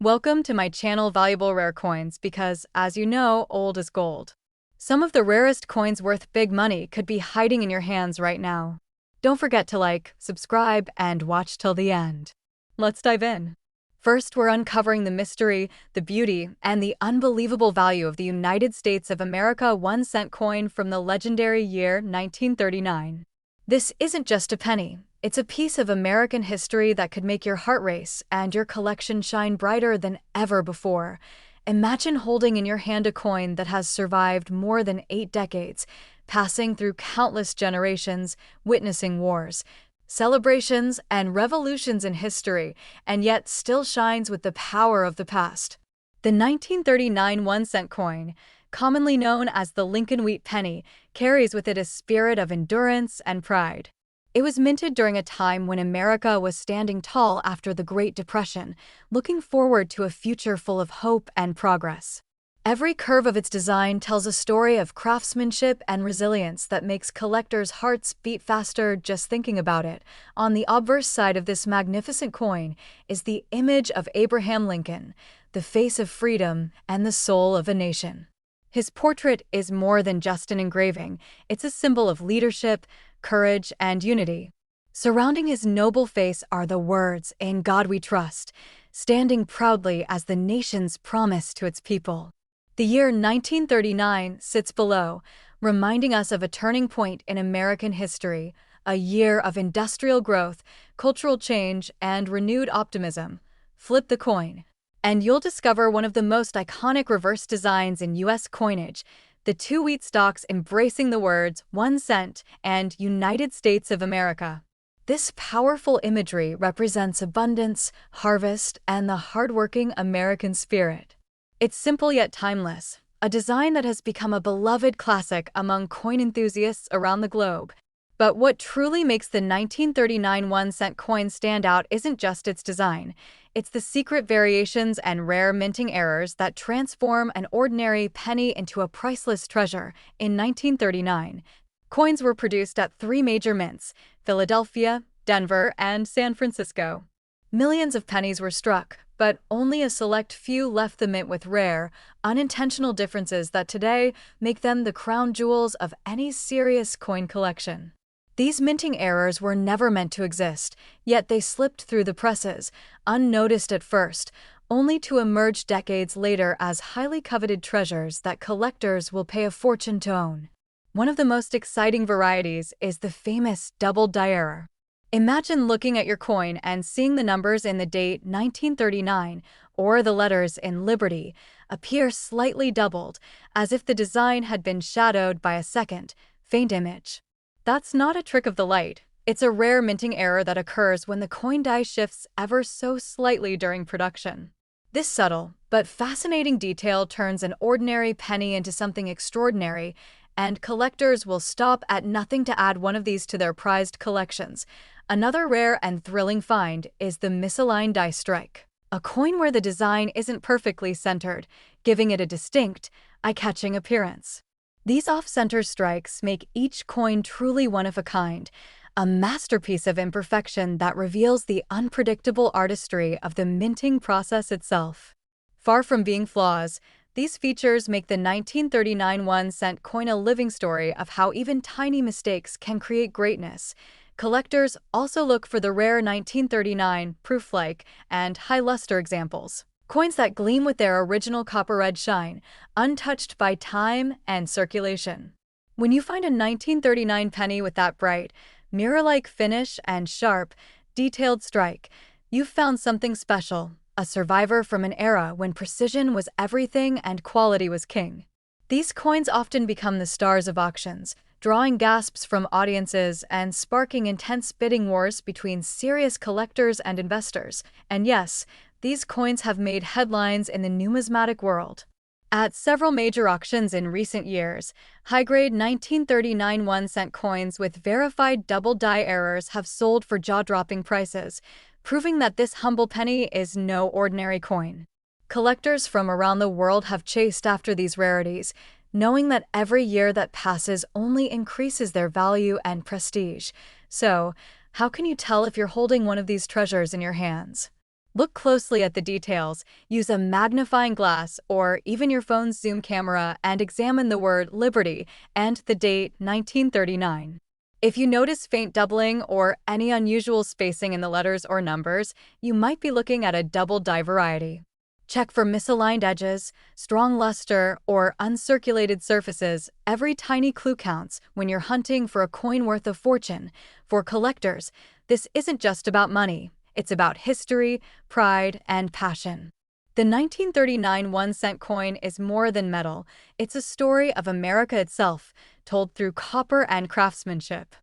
Welcome to my channel Valuable Rare Coins because, as you know, old is gold. Some of the rarest coins worth big money could be hiding in your hands right now. Don't forget to like, subscribe, and watch till the end. Let's dive in. First, we're uncovering the mystery, the beauty, and the unbelievable value of the United States of America 1-cent coin from the legendary year 1939. This isn't just a penny. It's a piece of American history that could make your heart race and your collection shine brighter than ever before. Imagine holding in your hand a coin that has survived more than 8 decades, passing through countless generations, witnessing wars, celebrations, and revolutions in history, and yet still shines with the power of the past. The 1939 1-cent coin, commonly known as the Lincoln Wheat Penny, carries with it a spirit of endurance and pride. It was minted during a time when America was standing tall after the Great Depression, looking forward to a future full of hope and progress. Every curve of its design tells a story of craftsmanship and resilience that makes collectors' hearts beat faster just thinking about it. On the obverse side of this magnificent coin is the image of Abraham Lincoln, the face of freedom and the soul of a nation. His portrait is more than just an engraving, it's a symbol of leadership, courage, and unity. Surrounding his noble face are the words, "In God We Trust," standing proudly as the nation's promise to its people. The year 1939 sits below, reminding us of a turning point in American history, a year of industrial growth, cultural change, and renewed optimism. Flip the coin, and you'll discover one of the most iconic reverse designs in U.S. coinage, the two wheat stalks embracing the words 1 cent and United States of America. This powerful imagery represents abundance, harvest, and the hardworking American spirit. It's simple yet timeless, a design that has become a beloved classic among coin enthusiasts around the globe. But what truly makes the 1939 1-cent coin stand out isn't just its design. It's the secret variations and rare minting errors that transform an ordinary penny into a priceless treasure. In 1939, coins were produced at 3 major mints: Philadelphia, Denver, and San Francisco. Millions of pennies were struck, but only a select few left the mint with rare, unintentional differences that today make them the crown jewels of any serious coin collection. These minting errors were never meant to exist, yet they slipped through the presses, unnoticed at first, only to emerge decades later as highly coveted treasures that collectors will pay a fortune to own. One of the most exciting varieties is the famous double-die error. Imagine looking at your coin and seeing the numbers in the date 1939 or the letters in Liberty appear slightly doubled, as if the design had been shadowed by a second, faint image. That's not a trick of the light. It's a rare minting error that occurs when the coin die shifts ever so slightly during production. This subtle but fascinating detail turns an ordinary penny into something extraordinary, and collectors will stop at nothing to add one of these to their prized collections. Another rare and thrilling find is the misaligned die strike, a coin where the design isn't perfectly centered, giving it a distinct, eye-catching appearance. These off-center strikes make each coin truly one of a kind, a masterpiece of imperfection that reveals the unpredictable artistry of the minting process itself. Far from being flaws, these features make the 1939 1-cent coin a living story of how even tiny mistakes can create greatness. Collectors also look for the rare 1939 proof-like and high-luster examples. Coins that gleam with their original copper-red shine, untouched by time and circulation. When you find a 1939 penny with that bright, mirror-like finish and sharp, detailed strike, you've found something special, a survivor from an era when precision was everything and quality was king. These coins often become the stars of auctions, drawing gasps from audiences and sparking intense bidding wars between serious collectors and investors. And yes, these coins have made headlines in the numismatic world. At several major auctions in recent years, high-grade 1939 1-cent coins with verified double-die errors have sold for jaw-dropping prices, proving that this humble penny is no ordinary coin. Collectors from around the world have chased after these rarities, knowing that every year that passes only increases their value and prestige. So, how can you tell if you're holding one of these treasures in your hands? Look closely at the details, use a magnifying glass or even your phone's zoom camera and examine the word Liberty and the date 1939. If you notice faint doubling or any unusual spacing in the letters or numbers, you might be looking at a double die variety. Check for misaligned edges, strong luster, or uncirculated surfaces. Every tiny clue counts when you're hunting for a coin worth a fortune. For collectors, this isn't just about money. It's about history, pride, and passion. The 1939 1-cent coin is more than metal. It's a story of America itself, told through copper and craftsmanship.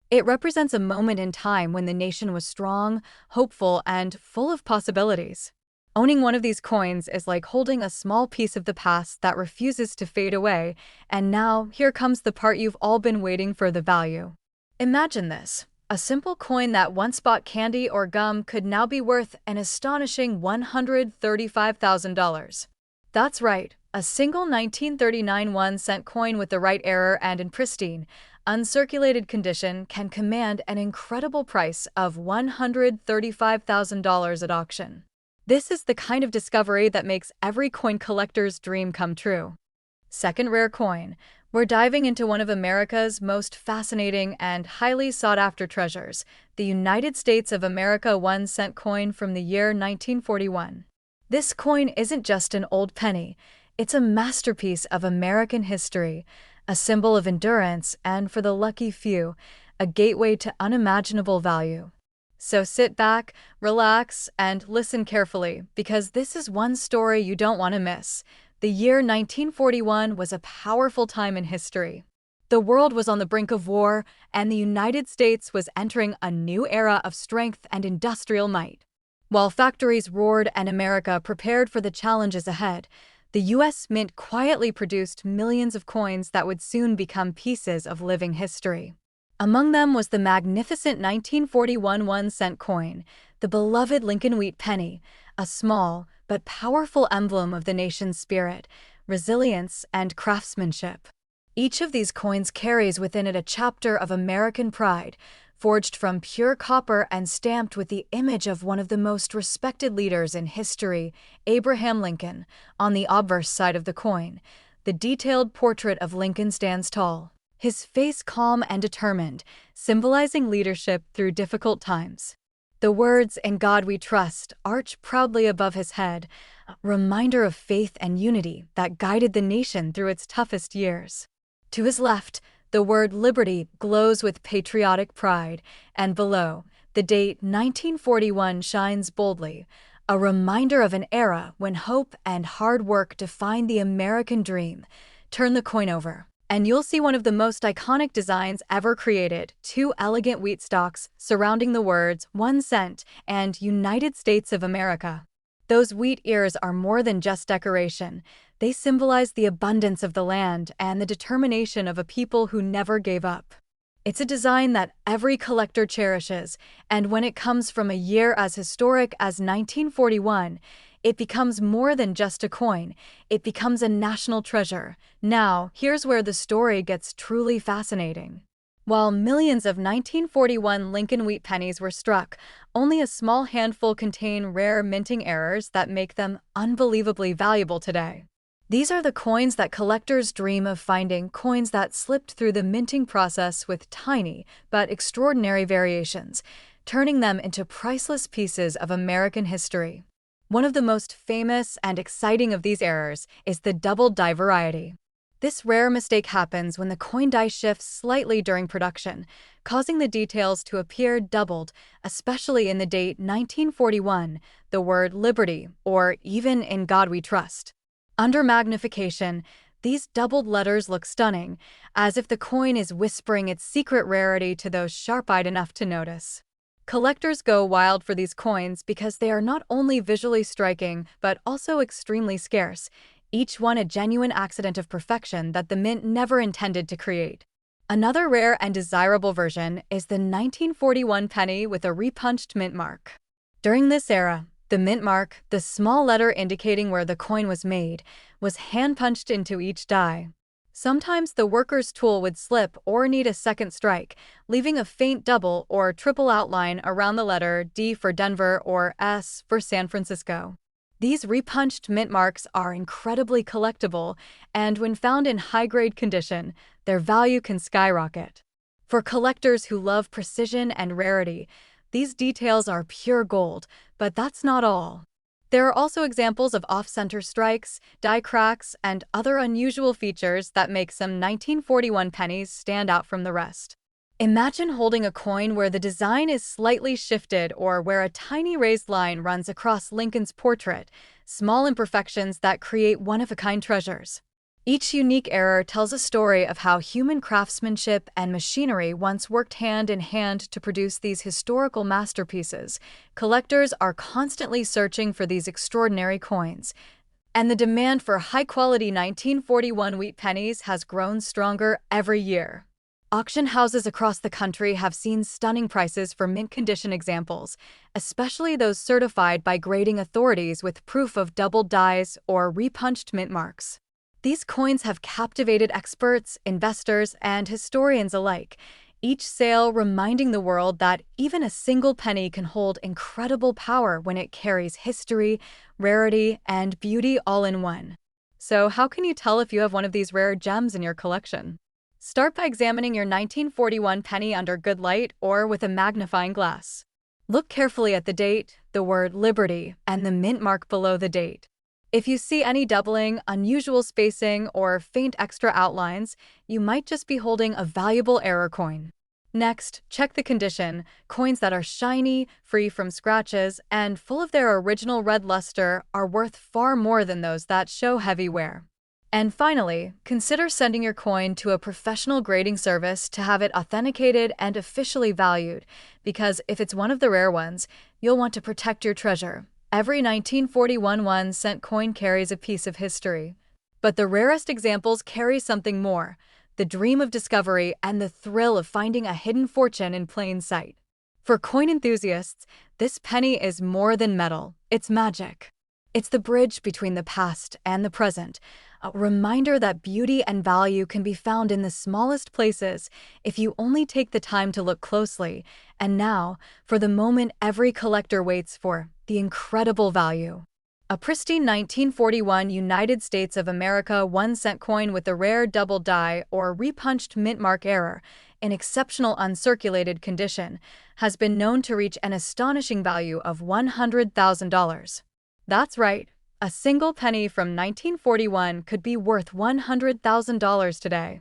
It represents a moment in time when the nation was strong, hopeful, and full of possibilities. Owning one of these coins is like holding a small piece of the past that refuses to fade away, and now here comes the part you've all been waiting for: the value. Imagine this. A simple coin that once bought candy or gum could now be worth an astonishing $135,000. That's right, a single 1939 1-cent coin with the right error and in pristine, uncirculated condition can command an incredible price of $135,000 at auction. This is the kind of discovery that makes every coin collector's dream come true. Second rare coin. We're diving into one of America's most fascinating and highly sought-after treasures, the United States of America 1-cent coin from the year 1941. This coin isn't just an old penny, it's a masterpiece of American history, a symbol of endurance and, for the lucky few, a gateway to unimaginable value. So sit back, relax, and listen carefully, because this is one story you don't want to miss. The year 1941 was a powerful time in history. The world was on the brink of war, and the United States was entering a new era of strength and industrial might. While factories roared and America prepared for the challenges ahead, the U.S. Mint quietly produced millions of coins that would soon become pieces of living history. Among them was the magnificent 1941 1-cent coin, the beloved Lincoln Wheat Penny, a small but powerful emblem of the nation's spirit, resilience, and craftsmanship. Each of these coins carries within it a chapter of American pride, forged from pure copper and stamped with the image of one of the most respected leaders in history, Abraham Lincoln. On the obverse side of the coin, the detailed portrait of Lincoln stands tall, his face calm and determined, symbolizing leadership through difficult times. The words "In God We Trust" arch proudly above his head, a reminder of faith and unity that guided the nation through its toughest years. To his left, the word Liberty glows with patriotic pride, and below, the date 1941 shines boldly, a reminder of an era when hope and hard work defined the American dream. Turn the coin over, and you'll see one of the most iconic designs ever created: two elegant wheat stalks surrounding the words 1 cent and United States of America. Those wheat ears are more than just decoration. They symbolize the abundance of the land and the determination of a people who never gave up. It's a design that every collector cherishes, and when it comes from a year as historic as 1941, it becomes more than just a coin. It becomes a national treasure. Now, here's where the story gets truly fascinating. While millions of 1941 Lincoln Wheat Pennies were struck, only a small handful contain rare minting errors that make them unbelievably valuable today. These are the coins that collectors dream of finding, coins that slipped through the minting process with tiny but extraordinary variations, turning them into priceless pieces of American history. One of the most famous and exciting of these errors is the double die variety. This rare mistake happens when the coin die shifts slightly during production, causing the details to appear doubled, especially in the date 1941, the word Liberty, or even In God We Trust. Under magnification, these doubled letters look stunning, as if the coin is whispering its secret rarity to those sharp-eyed enough to notice. Collectors go wild for these coins because they are not only visually striking but also extremely scarce, each one a genuine accident of perfection that the mint never intended to create. Another rare and desirable version is the 1941 penny with a repunched mint mark. During this era, the mint mark, the small letter indicating where the coin was made, was hand-punched into each die. Sometimes the worker's tool would slip or need a second strike, leaving a faint double or triple outline around the letter D for Denver or S for San Francisco. These repunched mint marks are incredibly collectible, and when found in high-grade condition, their value can skyrocket. For collectors who love precision and rarity, these details are pure gold, but that's not all. There are also examples of off-center strikes, die cracks, and other unusual features that make some 1941 pennies stand out from the rest. Imagine holding a coin where the design is slightly shifted or where a tiny raised line runs across Lincoln's portrait, small imperfections that create one-of-a-kind treasures. Each unique error tells a story of how human craftsmanship and machinery once worked hand in hand to produce these historical masterpieces. Collectors are constantly searching for these extraordinary coins, and the demand for high-quality 1941 wheat pennies has grown stronger every year. Auction houses across the country have seen stunning prices for mint-condition examples, especially those certified by grading authorities with proof of doubled dies or repunched mint marks. These coins have captivated experts, investors, and historians alike, each sale reminding the world that even a single penny can hold incredible power when it carries history, rarity, and beauty all in one. So how can you tell if you have one of these rare gems in your collection? Start by examining your 1941 penny under good light or with a magnifying glass. Look carefully at the date, the word Liberty, and the mint mark below the date. If you see any doubling, unusual spacing, or faint extra outlines, you might just be holding a valuable error coin. Next, check the condition. Coins that are shiny, free from scratches, and full of their original red luster are worth far more than those that show heavy wear. And finally, consider sending your coin to a professional grading service to have it authenticated and officially valued, because if it's one of the rare ones, you'll want to protect your treasure. Every 1941 1-cent coin carries a piece of history. But the rarest examples carry something more: the dream of discovery and the thrill of finding a hidden fortune in plain sight. For coin enthusiasts, this penny is more than metal, it's magic. It's the bridge between the past and the present, a reminder that beauty and value can be found in the smallest places if you only take the time to look closely. And now, for the moment every collector waits for, the incredible value. A pristine 1941 United States of America 1-cent coin with a rare double die or repunched mint mark error, in exceptional uncirculated condition, has been known to reach an astonishing value of $100,000. That's right, a single penny from 1941 could be worth $100,000 today.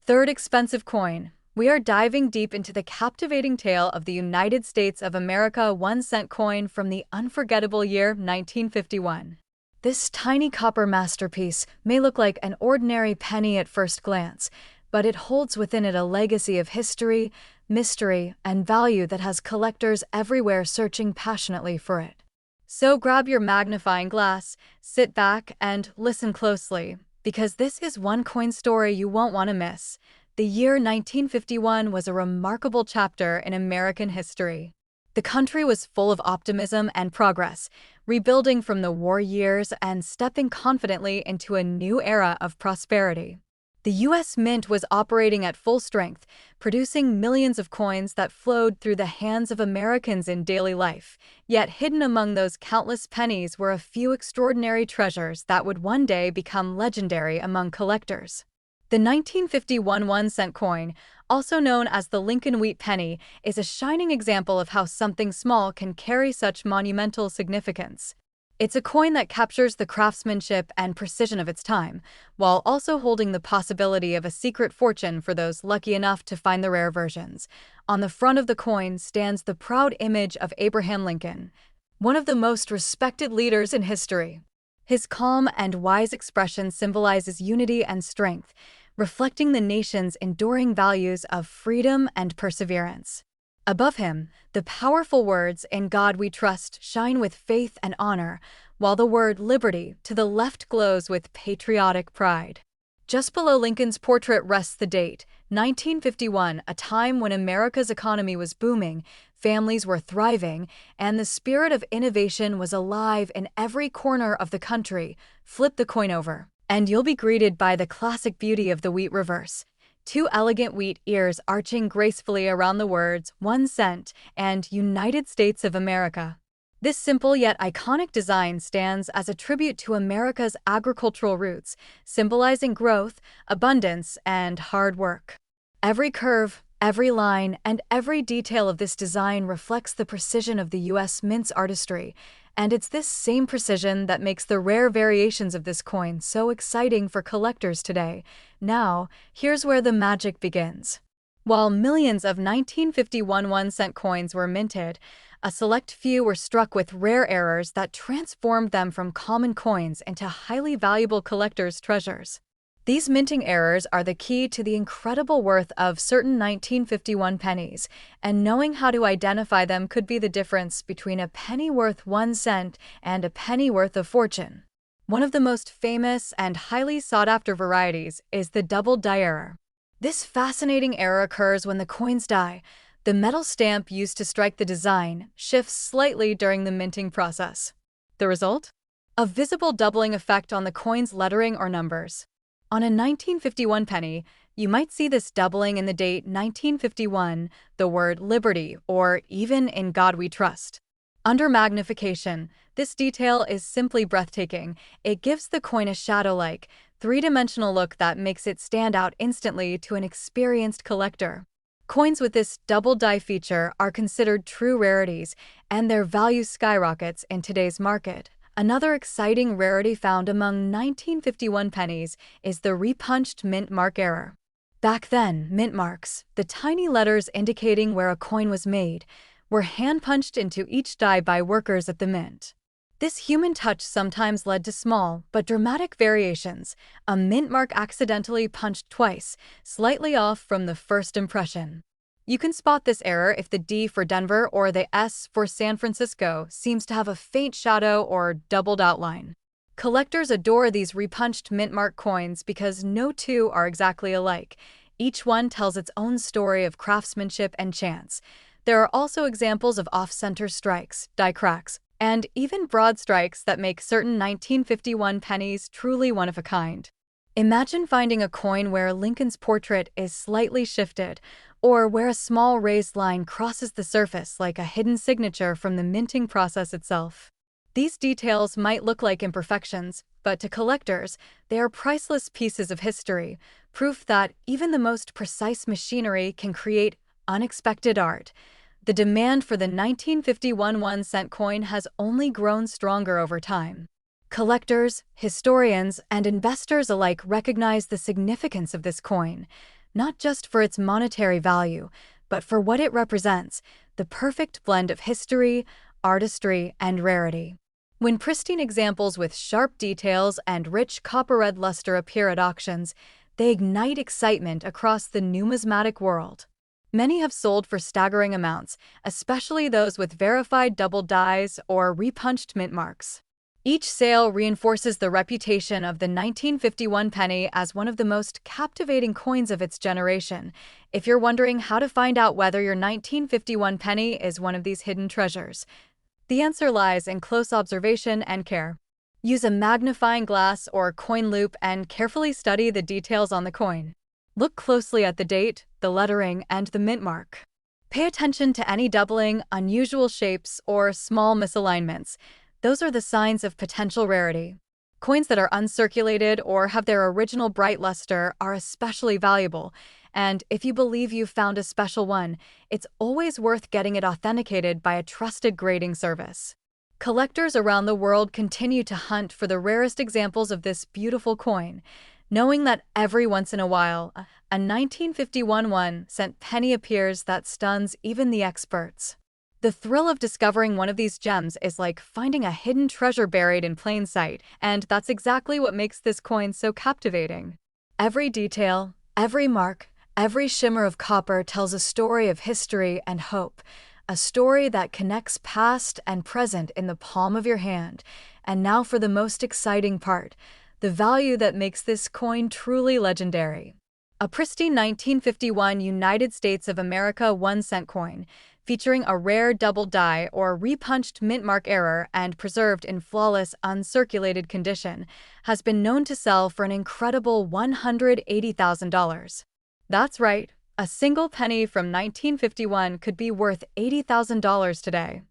Third expensive coin. We are diving deep into the captivating tale of the United States of America 1-cent coin from the unforgettable year 1951. This tiny copper masterpiece may look like an ordinary penny at first glance, but it holds within it a legacy of history, mystery, and value that has collectors everywhere searching passionately for it. So grab your magnifying glass, sit back, and listen closely, because this is one coin story you won't want to miss. The year 1951 was a remarkable chapter in American history. The country was full of optimism and progress, rebuilding from the war years and stepping confidently into a new era of prosperity. The U.S. Mint was operating at full strength, producing millions of coins that flowed through the hands of Americans in daily life. Yet hidden among those countless pennies were a few extraordinary treasures that would one day become legendary among collectors. The 1951 1-cent coin, also known as the Lincoln Wheat Penny, is a shining example of how something small can carry such monumental significance. It's a coin that captures the craftsmanship and precision of its time, while also holding the possibility of a secret fortune for those lucky enough to find the rare versions. On the front of the coin stands the proud image of Abraham Lincoln, one of the most respected leaders in history. His calm and wise expression symbolizes unity and strength, reflecting the nation's enduring values of freedom and perseverance. Above him, the powerful words, "In God we trust," shine with faith and honor, while the word "liberty" to the left glows with patriotic pride. Just below Lincoln's portrait rests the date, 1951, a time when America's economy was booming, families were thriving, and the spirit of innovation was alive in every corner of the country. Flip the coin over. And you'll be greeted by the classic beauty of the wheat reverse. Two elegant wheat ears arching gracefully around the words 1 cent and United States of America. This simple yet iconic design stands as a tribute to America's agricultural roots, symbolizing growth, abundance, and hard work. Every curve, every line, and every detail of this design reflects the precision of the U.S. Mint's artistry, and it's this same precision that makes the rare variations of this coin so exciting for collectors today. Now, here's where the magic begins. While millions of 1951 1-cent coins were minted, a select few were struck with rare errors that transformed them from common coins into highly valuable collectors' treasures. These minting errors are the key to the incredible worth of certain 1951 pennies, and knowing how to identify them could be the difference between a penny worth 1 cent and a penny worth of fortune. One of the most famous and highly sought-after varieties is the double die error. This fascinating error occurs when the coins die. The metal stamp used to strike the design shifts slightly during the minting process. The result? A visible doubling effect on the coin's lettering or numbers. On a 1951 penny, you might see this doubling in the date 1951, the word liberty, or even in God we trust. Under magnification, this detail is simply breathtaking. It gives the coin a shadow-like, three-dimensional look that makes it stand out instantly to an experienced collector. Coins with this double die feature are considered true rarities, and their value skyrockets in today's market. Another exciting rarity found among 1951 pennies is the repunched mint mark error. Back then, mint marks, the tiny letters indicating where a coin was made, were hand-punched into each die by workers at the mint. This human touch sometimes led to small but dramatic variations, a mint mark accidentally punched twice, slightly off from the first impression. You can spot this error if the D for Denver or the S for San Francisco seems to have a faint shadow or doubled outline. Collectors adore these repunched mint mark coins because no two are exactly alike. Each one tells its own story of craftsmanship and chance. There are also examples of off-center strikes, die cracks, and even broad strikes that make certain 1951 pennies truly one of a kind. Imagine finding a coin where Lincoln's portrait is slightly shifted, or where a small raised line crosses the surface like a hidden signature from the minting process itself. These details might look like imperfections, but to collectors, they are priceless pieces of history, proof that even the most precise machinery can create unexpected art. The demand for the 1951 1-cent coin has only grown stronger over time. Collectors, historians, and investors alike recognize the significance of this coin, not just for its monetary value, but for what it represents, the perfect blend of history, artistry, and rarity. When pristine examples with sharp details and rich copper-red luster appear at auctions, they ignite excitement across the numismatic world. Many have sold for staggering amounts, especially those with verified double dies or repunched mint marks. Each sale reinforces the reputation of the 1951 penny as one of the most captivating coins of its generation. If you're wondering how to find out whether your 1951 penny is one of these hidden treasures, the answer lies in close observation and care. Use a magnifying glass or coin loupe and carefully study the details on the coin. Look closely at the date, the lettering, and the mint mark. Pay attention to any doubling, unusual shapes, or small misalignments. Those are the signs of potential rarity. Coins that are uncirculated or have their original bright luster are especially valuable, and if you believe you've found a special one, it's always worth getting it authenticated by a trusted grading service. Collectors around the world continue to hunt for the rarest examples of this beautiful coin, knowing that every once in a while, a 1951 1-cent penny appears that stuns even the experts. The thrill of discovering one of these gems is like finding a hidden treasure buried in plain sight, and that's exactly what makes this coin so captivating. Every detail, every mark, every shimmer of copper tells a story of history and hope, a story that connects past and present in the palm of your hand. And now for the most exciting part, the value that makes this coin truly legendary. A pristine 1951 United States of America 1-cent coin, featuring a rare double die or repunched mint mark error and preserved in flawless, uncirculated condition, has been known to sell for an incredible $180,000. That's right, a single penny from 1951 could be worth $80,000 today.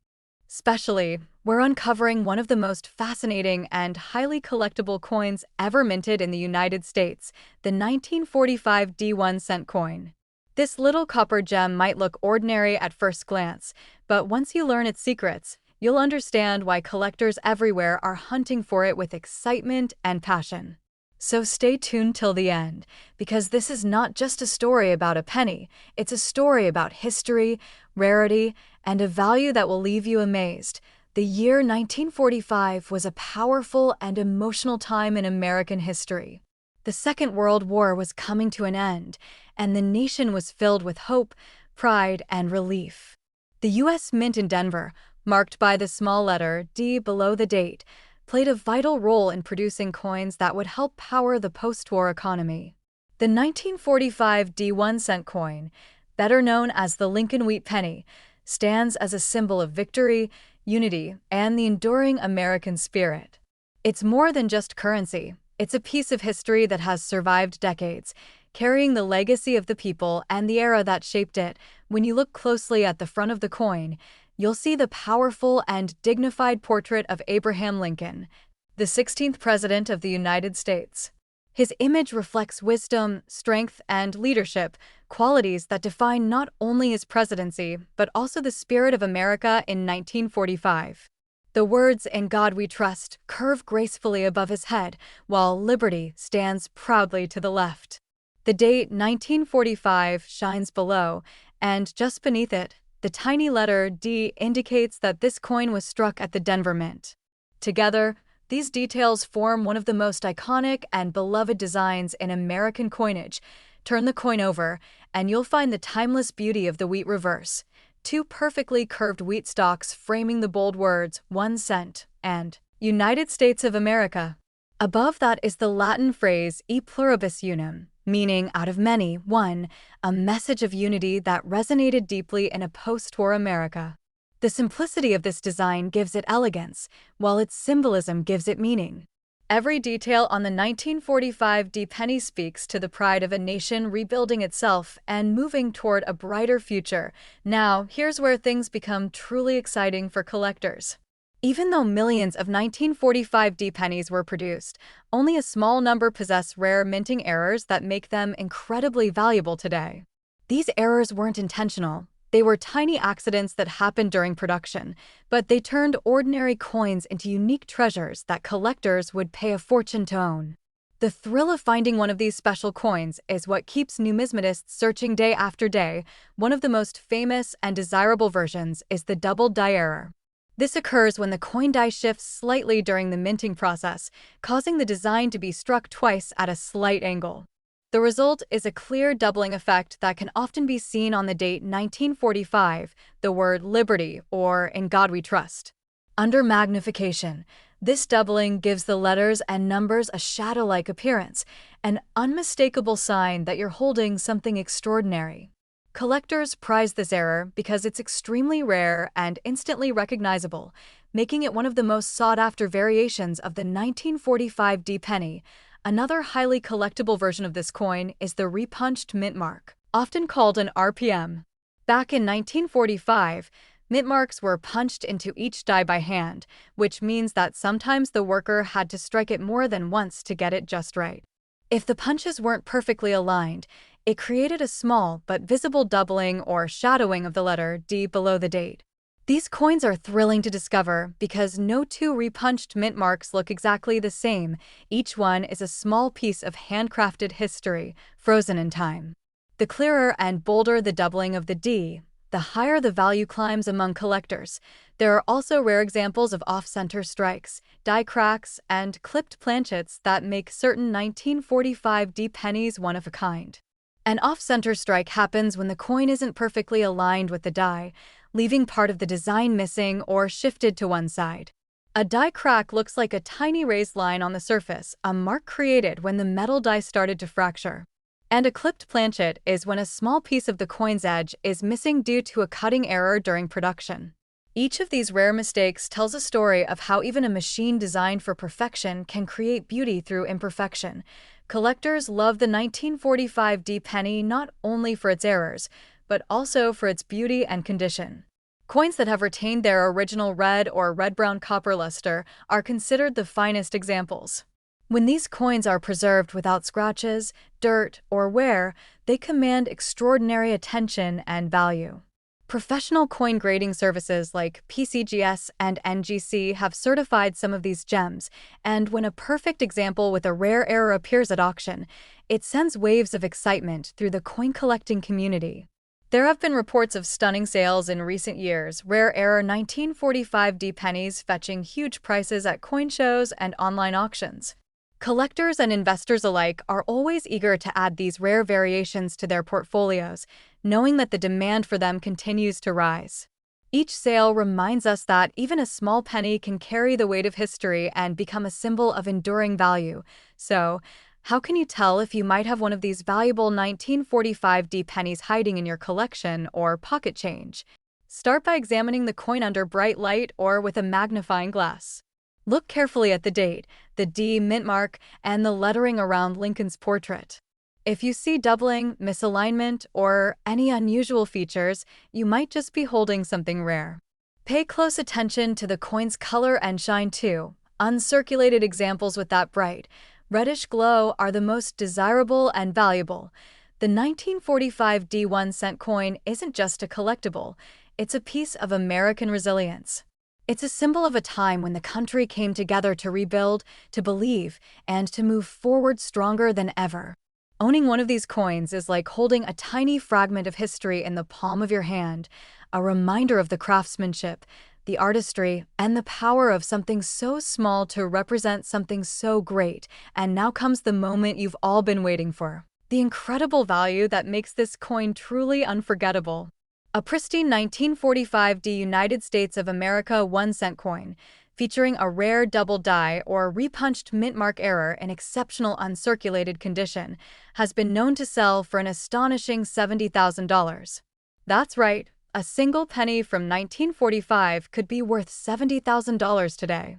Especially, we're uncovering one of the most fascinating and highly collectible coins ever minted in the United States, the 1945 D1 cent coin. This little copper gem might look ordinary at first glance, but once you learn its secrets, you'll understand why collectors everywhere are hunting for it with excitement and passion. So stay tuned till the end, because this is not just a story about a penny, it's a story about history, rarity, and a value that will leave you amazed. The year 1945 was a powerful and emotional time in American history. The Second World War was coming to an end, and the nation was filled with hope, pride, and relief. The U.S. Mint in Denver, marked by the small letter D below the date, played a vital role in producing coins that would help power the post-war economy. The 1945 D1 cent coin, better known as the Lincoln Wheat Penny, stands as a symbol of victory, unity, and the enduring American spirit. It's more than just currency. It's a piece of history that has survived decades, carrying the legacy of the people and the era that shaped it. When you look closely at the front of the coin, you'll see the powerful and dignified portrait of Abraham Lincoln, the 16th President of the United States. His image reflects wisdom, strength, and leadership, qualities that define not only his presidency, but also the spirit of America in 1945. The words "In God We Trust" curve gracefully above his head, while liberty stands proudly to the left. The date 1945 shines below, and just beneath it, the tiny letter D indicates that this coin was struck at the Denver Mint. Together, these details form one of the most iconic and beloved designs in American coinage. Turn the coin over, and you'll find the timeless beauty of the wheat reverse. Two perfectly curved wheat stalks framing the bold words 1 cent and United States of America. Above that is the Latin phrase e pluribus unum, meaning out of many, one, a message of unity that resonated deeply in a post-war America. The simplicity of this design gives it elegance, while its symbolism gives it meaning. Every detail on the 1945 D penny speaks to the pride of a nation rebuilding itself and moving toward a brighter future. Now, here's where things become truly exciting for collectors. Even though millions of 1945 D pennies were produced, only a small number possess rare minting errors that make them incredibly valuable today. These errors weren't intentional. They were tiny accidents that happened during production, but they turned ordinary coins into unique treasures that collectors would pay a fortune to own. The thrill of finding one of these special coins is what keeps numismatists searching day after day. One of the most famous and desirable versions is the double die error. This occurs when the coin die shifts slightly during the minting process, causing the design to be struck twice at a slight angle. The result is a clear doubling effect that can often be seen on the date 1945, the word liberty, or in God we trust. Under magnification, this doubling gives the letters and numbers a shadow-like appearance, an unmistakable sign that you're holding something extraordinary. Collectors prize this error because it's extremely rare and instantly recognizable, making it one of the most sought-after variations of the 1945 D penny. Another highly collectible version of this coin is the repunched mint mark, often called an RPM. Back in 1945, mint marks were punched into each die by hand, which means that sometimes the worker had to strike it more than once to get it just right. If the punches weren't perfectly aligned, it created a small but visible doubling or shadowing of the letter D below the date. These coins are thrilling to discover because no two repunched mint marks look exactly the same. Each one is a small piece of handcrafted history, frozen in time. The clearer and bolder the doubling of the D, the higher the value climbs among collectors. There are also rare examples of off-center strikes, die cracks, and clipped planchets that make certain 1945 D pennies one of a kind. An off-center strike happens when the coin isn't perfectly aligned with the die, leaving part of the design missing or shifted to one side. A die crack looks like a tiny raised line on the surface, a mark created when the metal die started to fracture. And a clipped planchet is when a small piece of the coin's edge is missing due to a cutting error during production. Each of these rare mistakes tells a story of how even a machine designed for perfection can create beauty through imperfection. Collectors love the 1945 D penny not only for its errors, but also for its beauty and condition. Coins that have retained their original red or red-brown copper luster are considered the finest examples. When these coins are preserved without scratches, dirt, or wear, they command extraordinary attention and value. Professional coin grading services like PCGS and NGC have certified some of these gems, and when a perfect example with a rare error appears at auction, it sends waves of excitement through the coin collecting community. There have been reports of stunning sales in recent years, rare error 1945 D pennies fetching huge prices at coin shows and online auctions. Collectors and investors alike are always eager to add these rare variations to their portfolios, knowing that the demand for them continues to rise. Each sale reminds us that even a small penny can carry the weight of history and become a symbol of enduring value. So, how can you tell if you might have one of these valuable 1945 D pennies hiding in your collection or pocket change? Start by examining the coin under bright light or with a magnifying glass. Look carefully at the date, the D mint mark, and the lettering around Lincoln's portrait. If you see doubling, misalignment, or any unusual features, you might just be holding something rare. Pay close attention to the coin's color and shine too. Uncirculated examples with that bright, reddish glow are the most desirable and valuable. The 1945 D 1-cent coin isn't just a collectible, it's a piece of American resilience. It's a symbol of a time when the country came together to rebuild, to believe, and to move forward stronger than ever. Owning one of these coins is like holding a tiny fragment of history in the palm of your hand, a reminder of the craftsmanship, the artistry, and the power of something so small to represent something so great. And now comes the moment you've all been waiting for. The incredible value that makes this coin truly unforgettable. A pristine 1945 D United States of America 1-cent coin, featuring a rare double die or repunched mint mark error in exceptional uncirculated condition, has been known to sell for an astonishing $70,000. That's right, a single penny from 1945 could be worth $70,000 today.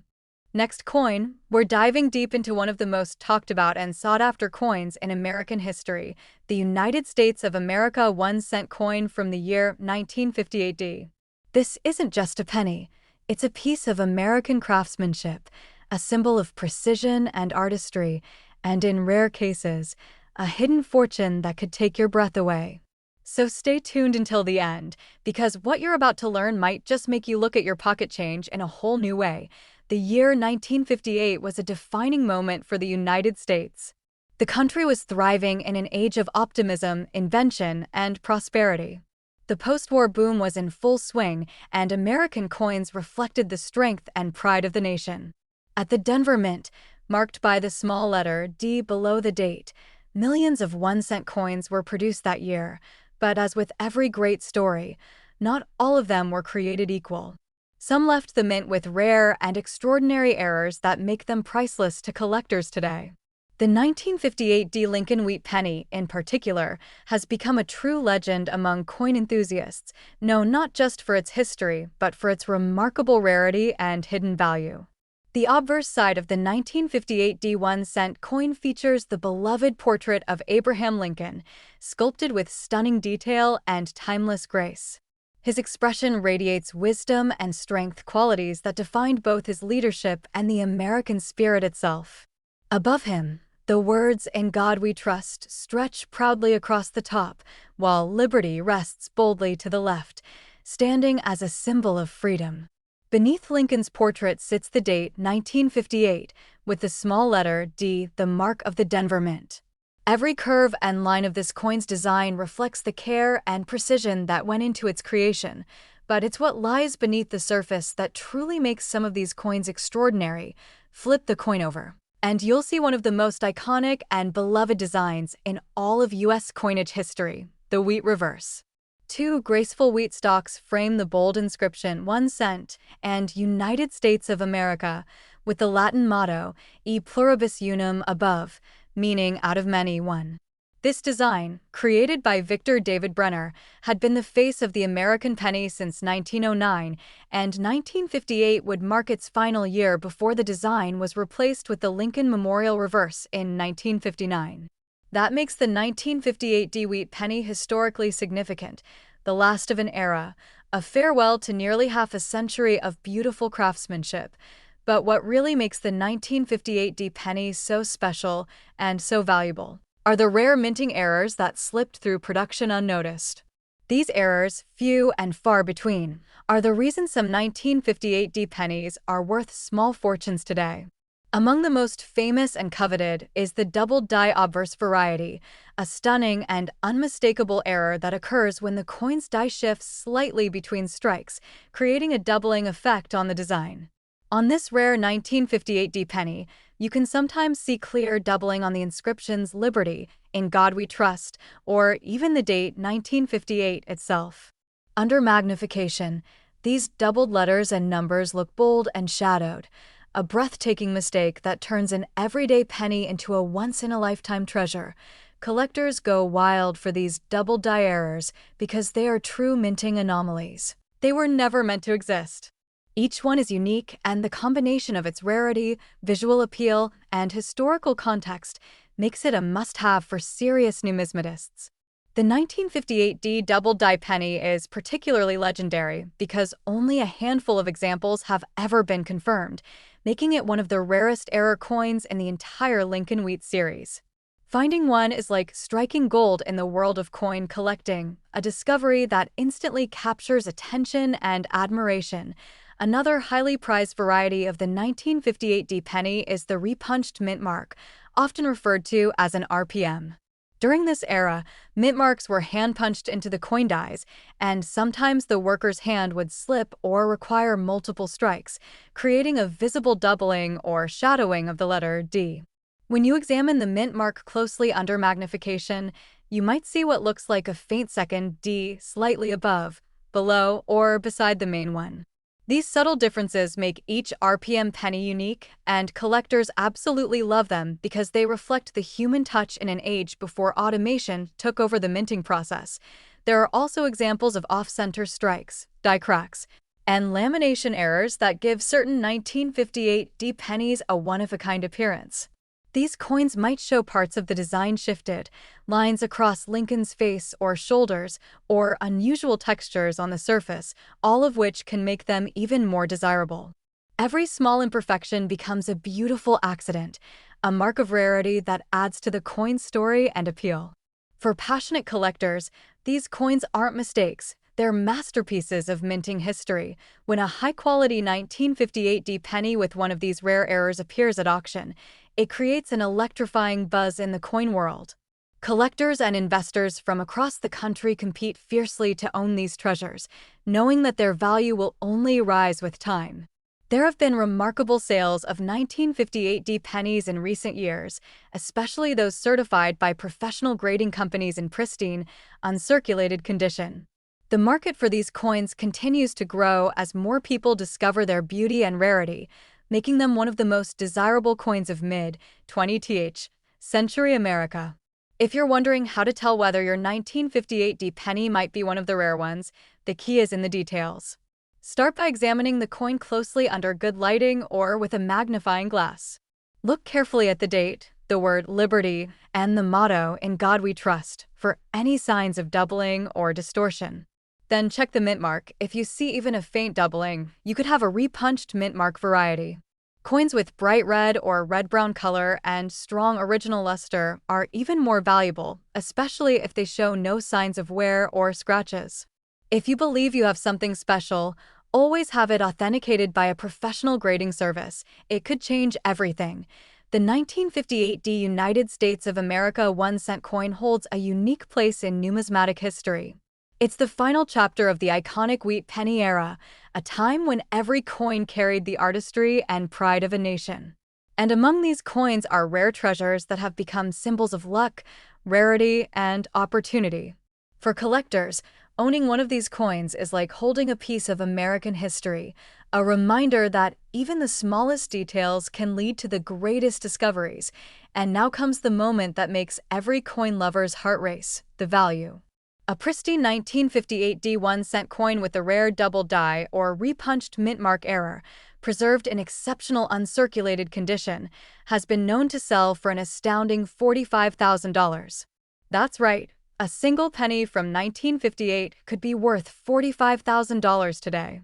Next coin, we're diving deep into one of the most talked about and sought-after coins in American history, the United States of America 1-cent coin from the year 1958 D. This isn't just a penny, it's a piece of American craftsmanship, a symbol of precision and artistry, and in rare cases, a hidden fortune that could take your breath away. So stay tuned until the end, because what you're about to learn might just make you look at your pocket change in a whole new way. The year 1958 was a defining moment for the United States. The country was thriving in an age of optimism, invention, and prosperity. The post-war boom was in full swing, and American coins reflected the strength and pride of the nation. At the Denver Mint, marked by the small letter D below the date, millions of 1-cent coins were produced that year, but as with every great story, not all of them were created equal. Some left the mint with rare and extraordinary errors that make them priceless to collectors today. The 1958 D Lincoln Wheat Penny, in particular, has become a true legend among coin enthusiasts, known not just for its history, but for its remarkable rarity and hidden value. The obverse side of the 1958 D 1-cent coin features the beloved portrait of Abraham Lincoln, sculpted with stunning detail and timeless grace. His expression radiates wisdom and strength, qualities that defined both his leadership and the American spirit itself. Above him, the words "In God We Trust" stretch proudly across the top, while liberty rests boldly to the left, standing as a symbol of freedom. Beneath Lincoln's portrait sits the date 1958, with the small letter D, the mark of the Denver Mint. Every curve and line of this coin's design reflects the care and precision that went into its creation, but it's what lies beneath the surface that truly makes some of these coins extraordinary. Flip the coin over, and you'll see one of the most iconic and beloved designs in all of U.S. coinage history, the wheat reverse. Two graceful wheat stalks frame the bold inscription 1 cent and United States of America, with the Latin motto E pluribus unum above, meaning out of many one. This design, created by Victor David Brenner, had been the face of the American penny since 1909, and 1958 would mark its final year before the design was replaced with the Lincoln Memorial Reverse in 1959. That makes the 1958 Wheat penny historically significant, the last of an era, a farewell to nearly half a century of beautiful craftsmanship. But what really makes the 1958 penny so special and so valuable are the rare minting errors that slipped through production unnoticed. These errors, few and far between, are the reason some 1958 pennies are worth small fortunes today. Among the most famous and coveted is the double die obverse variety, a stunning and unmistakable error that occurs when the coin's die shifts slightly between strikes, creating a doubling effect on the design. On this rare 1958 penny, you can sometimes see clear doubling on the inscriptions Liberty, In God We Trust, or even the date 1958 itself. Under magnification, these doubled letters and numbers look bold and shadowed, a breathtaking mistake that turns an everyday penny into a once-in-a-lifetime treasure. Collectors go wild for these double die errors because they are true minting anomalies. They were never meant to exist. Each one is unique, and the combination of its rarity, visual appeal, and historical context makes it a must-have for serious numismatists. The 1958 double die penny is particularly legendary because only a handful of examples have ever been confirmed, making it one of the rarest error coins in the entire Lincoln Wheat series. Finding one is like striking gold in the world of coin collecting, a discovery that instantly captures attention and admiration. Another highly prized variety of the 1958 penny is the repunched mint mark, often referred to as an RPM. During this era, mint marks were hand-punched into the coin dies, and sometimes the worker's hand would slip or require multiple strikes, creating a visible doubling or shadowing of the letter D. When you examine the mint mark closely under magnification, you might see what looks like a faint second D slightly above, below, or beside the main one. These subtle differences make each RPM penny unique, and collectors absolutely love them because they reflect the human touch in an age before automation took over the minting process. There are also examples of off-center strikes, die cracks, and lamination errors that give certain 1958 pennies a one-of-a-kind appearance. These coins might show parts of the design shifted, lines across Lincoln's face or shoulders, or unusual textures on the surface, all of which can make them even more desirable. Every small imperfection becomes a beautiful accident, a mark of rarity that adds to the coin's story and appeal. For passionate collectors, these coins aren't mistakes. They're masterpieces of minting history. When a high-quality 1958 penny with one of these rare errors appears at auction, it creates an electrifying buzz in the coin world. Collectors and investors from across the country compete fiercely to own these treasures, knowing that their value will only rise with time. There have been remarkable sales of 1958 pennies in recent years, especially those certified by professional grading companies in pristine, uncirculated condition. The market for these coins continues to grow as more people discover their beauty and rarity, making them one of the most desirable coins of mid-20th century America. If you're wondering how to tell whether your 1958 penny might be one of the rare ones, the key is in the details. Start by examining the coin closely under good lighting or with a magnifying glass. Look carefully at the date, the word Liberty, and the motto In God We Trust for any signs of doubling or distortion. Then check the mint mark. If you see even a faint doubling, you could have a repunched mint mark variety. Coins with bright red or red-brown color and strong original luster are even more valuable, especially if they show no signs of wear or scratches. If you believe you have something special, always have it authenticated by a professional grading service. It could change everything. The 1958 United States of America 1-cent coin holds a unique place in numismatic history. It's the final chapter of the iconic Wheat Penny era, a time when every coin carried the artistry and pride of a nation. And among these coins are rare treasures that have become symbols of luck, rarity, and opportunity. For collectors, Owning one of these coins is like holding a piece of American history, a reminder that even the smallest details can lead to the greatest discoveries. And now comes the moment that makes every coin lover's heart race: the value. A pristine 1958 D1 cent coin with a rare double die or repunched mint mark error, preserved in exceptional uncirculated condition, has been known to sell for an astounding $45,000. That's right, a single penny from 1958 could be worth $45,000 today.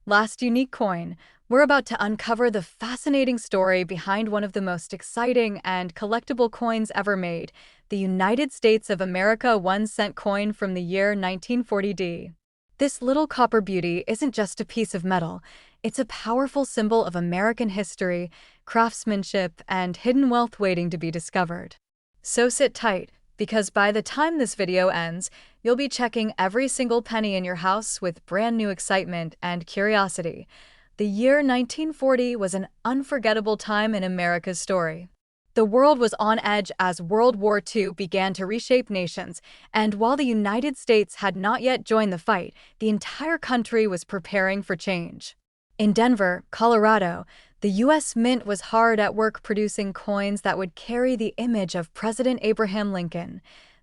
Last unique coin, we're about to uncover the fascinating story behind one of the most exciting and collectible coins ever made, the United States of America 1 cent coin from the year 1940D. This little copper beauty isn't just a piece of metal, it's a powerful symbol of American history, craftsmanship, and hidden wealth waiting to be discovered. So sit tight, because by the time this video ends, you'll be checking every single penny in your house with brand new excitement and curiosity. The year 1940 was an unforgettable time in America's story. The world was on edge as World War II began to reshape nations, and while the United States had not yet joined the fight, the entire country was preparing for change. In Denver, Colorado, the U.S. Mint was hard at work producing coins that would carry the image of President Abraham Lincoln,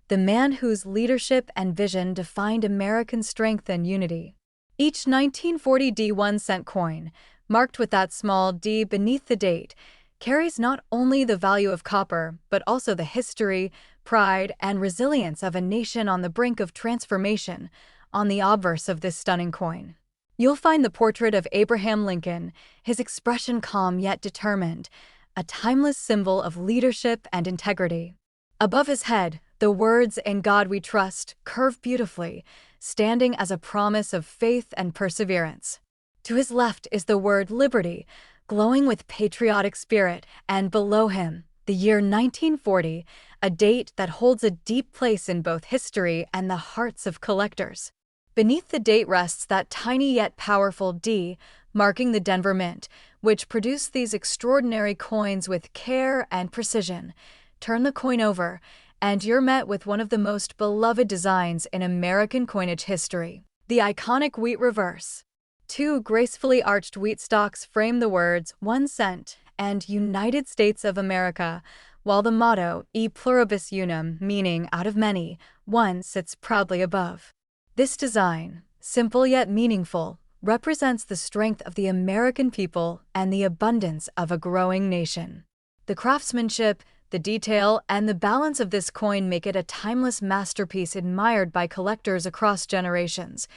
the man whose leadership and vision defined American strength and unity. Each 1940 D1 cent coin, marked with that small D beneath the date, carries not only the value of copper, but also the history, pride, and resilience of a nation on the brink of transformation. On the obverse of this stunning coin, you'll find the portrait of Abraham Lincoln, his expression calm yet determined, a timeless symbol of leadership and integrity. Above his head, the words "In God We Trust" curve beautifully, standing as a promise of faith and perseverance. To his left is the word "Liberty," glowing with patriotic spirit, and below him, the year 1940, a date that holds a deep place in both history and the hearts of collectors. Beneath the date rests that tiny yet powerful D, marking the Denver Mint, which produced these extraordinary coins with care and precision. Turn the coin over, and you're met with one of the most beloved designs in American coinage history: the iconic wheat reverse. Two gracefully arched wheat stalks frame the words "1 cent" and "United States of America," while the motto "E pluribus unum," meaning "out of many, one," sits proudly above. This design, simple yet meaningful, represents the strength of the American people and the abundance of a growing nation. The craftsmanship, the detail, and the balance of this coin make it a timeless masterpiece admired by collectors across generations.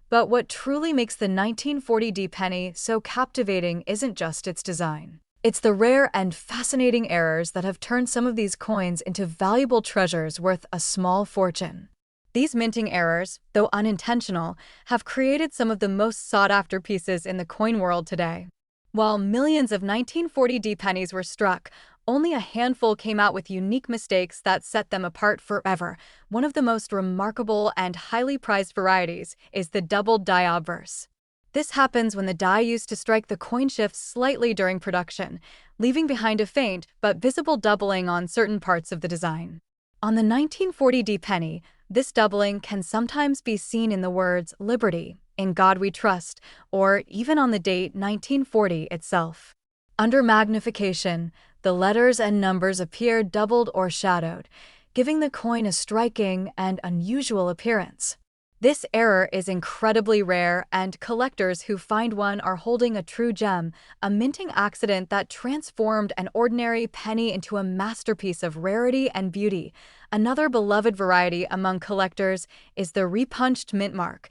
But what truly makes the 1940D penny so captivating isn't just its design. It's the rare and fascinating errors that have turned some of these coins into valuable treasures worth a small fortune. These minting errors, though unintentional, have created some of the most sought-after pieces in the coin world today. While millions of 1940D pennies were struck, only a handful came out with unique mistakes that set them apart forever. One of the most remarkable and highly prized varieties is the doubled die obverse. This happens when the die used to strike the coin shifts slightly during production, leaving behind a faint but visible doubling on certain parts of the design. On the 1940D penny, this doubling can sometimes be seen in the words "Liberty," "In God We Trust," or even on the date 1940 itself. Under magnification, the letters and numbers appear doubled or shadowed, giving the coin a striking and unusual appearance. This error is incredibly rare, and collectors who find one are holding a true gem, a minting accident that transformed an ordinary penny into a masterpiece of rarity and beauty. Another beloved variety among collectors is the repunched mint mark,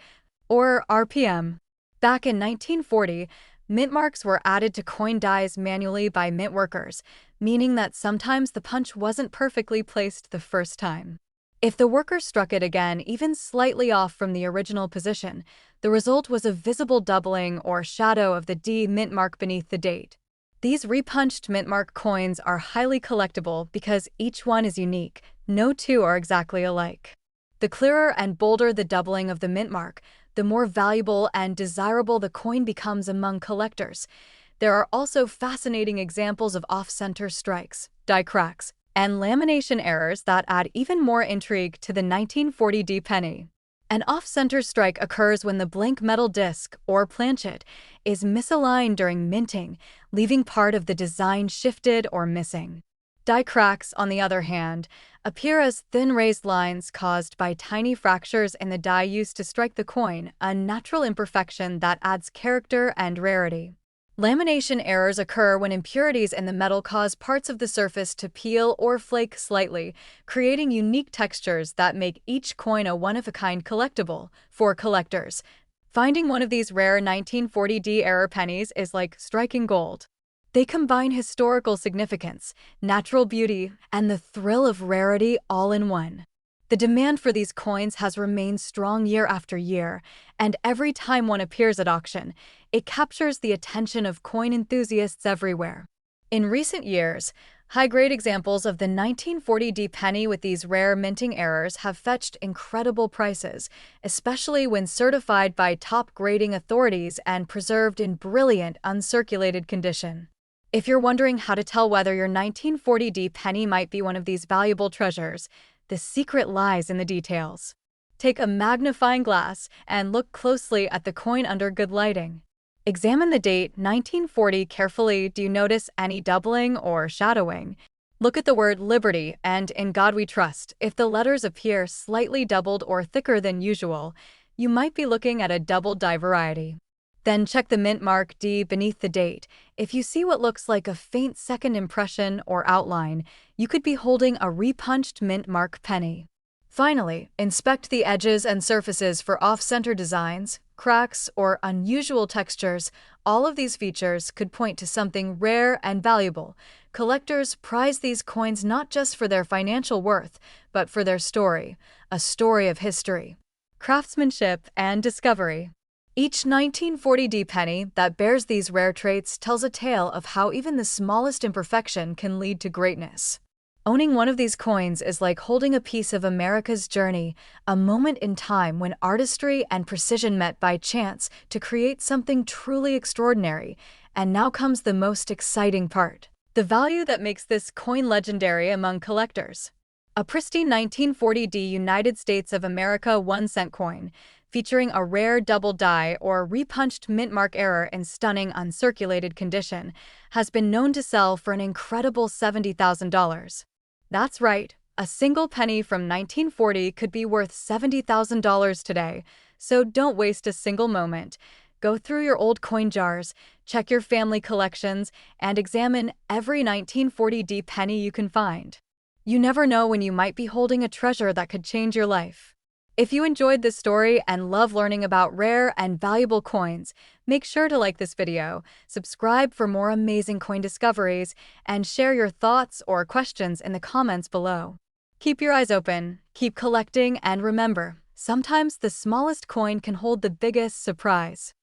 or RPM. Back in 1940, mint marks were added to coin dies manually by mint workers, meaning that sometimes the punch wasn't perfectly placed the first time. If the worker struck it again even slightly off from the original position, the result was a visible doubling or shadow of the D mint mark beneath the date. These repunched mint mark coins are highly collectible because each one is unique. No two are exactly alike. The clearer and bolder the doubling of the mint mark, the more valuable and desirable the coin becomes among collectors. There are also fascinating examples of off-center strikes, die cracks, and lamination errors that add even more intrigue to the 1940D penny. An off-center strike occurs when the blank metal disc, or planchet, is misaligned during minting, leaving part of the design shifted or missing. Die cracks, on the other hand, appear as thin raised lines caused by tiny fractures in the die used to strike the coin, a natural imperfection that adds character and rarity. Lamination errors occur when impurities in the metal cause parts of the surface to peel or flake slightly, creating unique textures that make each coin a one-of-a-kind collectible for collectors. Finding one of these rare 1940D era pennies is like striking gold. They combine historical significance, natural beauty, and the thrill of rarity all in one. The demand for these coins has remained strong year after year, and every time one appears at auction, it captures the attention of coin enthusiasts everywhere. In recent years, high-grade examples of the 1940D penny with these rare minting errors have fetched incredible prices, especially when certified by top grading authorities and preserved in brilliant, uncirculated condition. If you're wondering how to tell whether your 1940D penny might be one of these valuable treasures, the secret lies in the details. Take a magnifying glass and look closely at the coin under good lighting. Examine the date 1940 carefully. Do you notice any doubling or shadowing? Look at the word Liberty and In God We Trust. If the letters appear slightly doubled or thicker than usual, you might be looking at a double die variety. Then check the mint mark D beneath the date. If you see what looks like a faint second impression or outline, you could be holding a repunched mint mark penny. Finally, inspect the edges and surfaces for off-center designs, cracks, or unusual textures. All of these features could point to something rare and valuable. Collectors prize these coins not just for their financial worth, but for their story, a story of history, craftsmanship, and discovery. Each 1940D penny that bears these rare traits tells a tale of how even the smallest imperfection can lead to greatness. Owning one of these coins is like holding a piece of America's journey, a moment in time when artistry and precision met by chance to create something truly extraordinary. And now comes the most exciting part: the value that makes this coin legendary among collectors. A pristine 1940D United States of America 1-cent coin, featuring a rare double die or repunched mint mark error in stunning uncirculated condition, has been known to sell for an incredible $70,000. That's right, a single penny from 1940 could be worth $70,000 today, so don't waste a single moment. Go through your old coin jars, check your family collections, and examine every 1940D penny you can find. You never know when you might be holding a treasure that could change your life. If you enjoyed this story and love learning about rare and valuable coins, make sure to like this video, subscribe for more amazing coin discoveries, and share your thoughts or questions in the comments below. Keep your eyes open, keep collecting, and remember, sometimes the smallest coin can hold the biggest surprise.